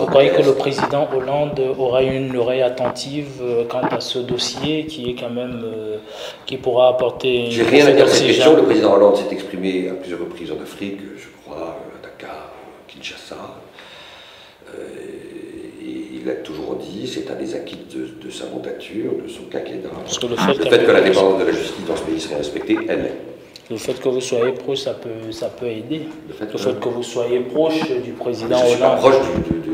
Vous croyez que le président Hollande aura une oreille attentive quant à ce dossier qui est quand même qui pourra apporter... J'ai rien à dire à cette question. Le président Hollande s'est exprimé à plusieurs reprises en Afrique, je crois, à Dakar, Kinshasa. Il a toujours dit, c'est un des acquis de sa mandature, de son quinquennat. Parce que le fait que la dépendance de la justice dans ce pays serait respectée, elle l'est. Le fait que vous soyez proche, ça peut aider. Le fait que vous soyez proche du président Hollande. Je ne suis pas proche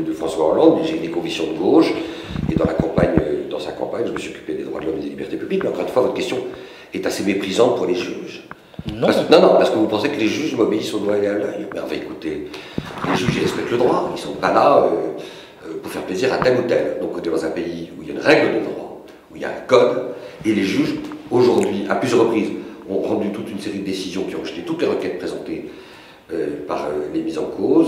de François Hollande, mais j'ai des convictions de gauche. Et dans sa campagne, je me suis occupé des droits de l'homme et des libertés publiques. Mais encore une fois, votre question est assez méprisante pour les juges. Non. Parce que vous pensez que les juges m'obéissent au doigt et à l'œil. Mais enfin, écoutez, les juges, ils respectent le droit. Ils ne sont pas là pour faire plaisir à tel ou tel. Donc, on est dans un pays où il y a une règle de droit, où il y a un code. Et les juges, aujourd'hui, à plusieurs reprises, ont rendu toute une série de décisions qui ont rejeté toutes les requêtes présentées par les mises en cause,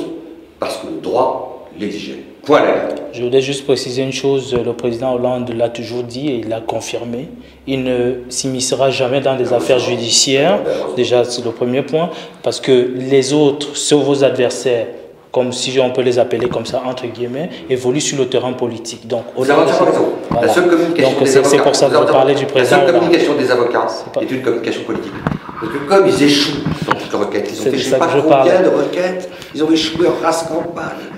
parce que le droit l'exigeait. Point à la ligne. Je voudrais juste préciser une chose, le président Hollande l'a toujours dit et il l'a confirmé. Il ne s'immiscera jamais dans des affaires judiciaires, déjà c'est le premier point, parce que les autres, sauf vos adversaires, comme si on peut les appeler comme ça, entre guillemets, évoluent sur le terrain politique. Donc, vous avez entièrement raison. Voilà. La seule communication des avocats, c'est pour ça que vous parlez du président. La seule communication des avocats est une communication politique. Parce que comme ils échouent dans toutes les requêtes, ils ont fait je ne sais pas combien de requêtes, ils ont échoué en race campagne,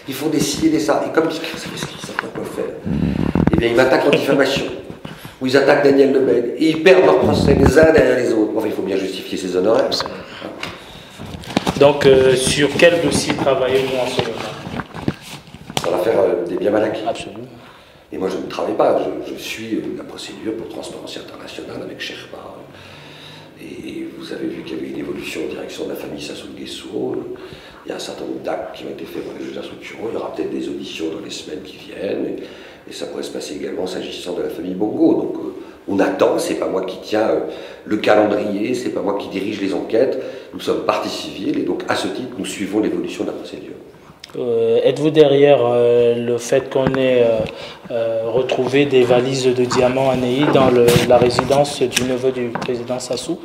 ils font des ci et des ça. Et comme ils savent pas quoi faire, eh bien ils m'attaquent en diffamation. Ou ils attaquent Daniel Lebel. Et ils perdent leur procès les uns derrière les autres. Enfin, il faut bien justifier ses honoraires. Donc, sur quel dossier travaillez-vous en ce moment? Sur l'affaire des biens mal acquis. Absolument. Et moi, je ne travaille pas. Je suis la procédure pour Transparence Internationale avec Sherpa. Et vous avez vu qu'il y avait une évolution en direction de la famille Sassou Nguesso. Il y a un certain nombre d'actes qui ont été faits par les juges d'instruction. Il y aura peut-être des auditions dans les semaines qui viennent. Et ça pourrait se passer également s'agissant de la famille Bongo. Donc, on attend, c'est pas moi qui tiens le calendrier, c'est pas moi qui dirige les enquêtes, nous sommes partie civile et donc à ce titre nous suivons l'évolution de la procédure. Êtes-vous derrière le fait qu'on ait retrouvé des valises de diamants à Neuilly dans la résidence du neveu du président Sassou?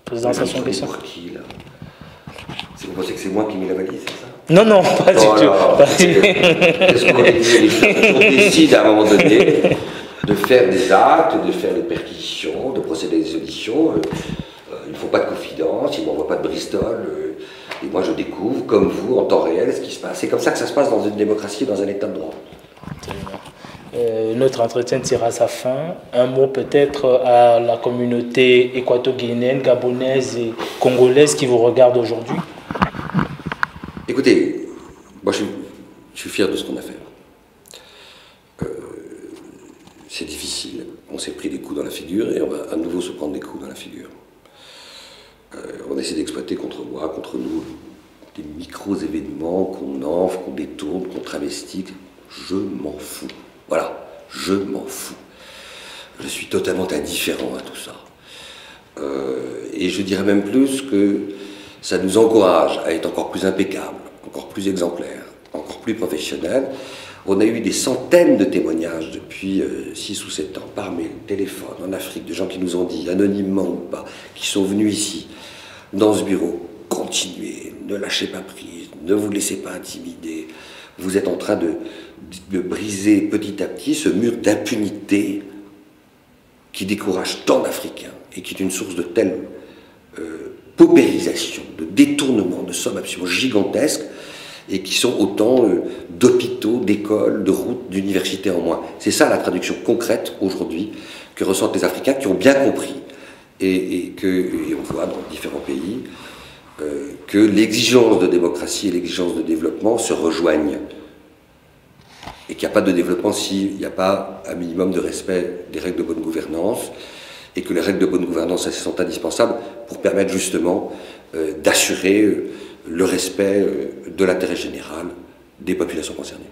Président Sassou Nguesso. Pour qui là? Vous pensez que c'est moi qui ai mis la valise, c'est ça? Non, non, pas du tout. Est-ce qu'on décide à un moment donné de faire des actes, de faire des perquisitions, de procéder à des auditions. Il ne faut pas de confidence, il ne m'envoie pas de Bristol. Et moi, je découvre, comme vous, en temps réel, ce qui se passe. C'est comme ça que ça se passe dans une démocratie, dans un état de droit. Notre entretien tire à sa fin. Un mot peut-être à la communauté équato-guinéenne, gabonaise et congolaise qui vous regarde aujourd'hui. Écoutez, moi je suis fier de ce qu'on a fait. C'est difficile, on s'est pris des coups dans la figure et on va à nouveau se prendre des coups dans la figure. On essaie d'exploiter contre moi, contre nous, des micro-événements qu'on enfle, qu'on détourne, qu'on travestit. Je m'en fous. Voilà, je m'en fous. Je suis totalement indifférent à tout ça. Et je dirais même plus que ça nous encourage à être encore plus impeccables, encore plus exemplaires, encore plus professionnels. On a eu des centaines de témoignages depuis 6 ou 7 ans, par mail, téléphone, en Afrique, de gens qui nous ont dit, anonymement ou pas, qui sont venus ici, dans ce bureau, continuez, ne lâchez pas prise, ne vous laissez pas intimider. Vous êtes en train de briser petit à petit ce mur d'impunité qui décourage tant d'Africains et qui est une source de telle paupérisation, de détournement de sommes absolument gigantesques et qui sont autant d'hôpitaux, d'écoles, de routes, d'universités en moins. C'est ça la traduction concrète aujourd'hui que ressentent les Africains qui ont bien compris et on voit dans différents pays que l'exigence de démocratie et l'exigence de développement se rejoignent et qu'il n'y a pas de développement s'il n'y a pas un minimum de respect des règles de bonne gouvernance et que les règles de bonne gouvernance sont indispensables pour permettre justement d'assurer le respect de l'intérêt général des populations concernées.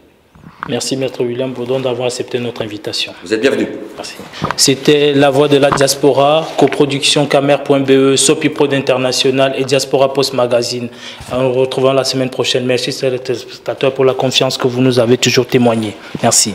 Merci Maître William Baudon d'avoir accepté notre invitation. Vous êtes bienvenu. Merci. C'était La Voix de la Diaspora, coproduction Camer.be, Sopiprod International et Diaspora Post Magazine. Nous nous retrouvons la semaine prochaine. Merci téléspectateurs pour la confiance que vous nous avez toujours témoignée. Merci.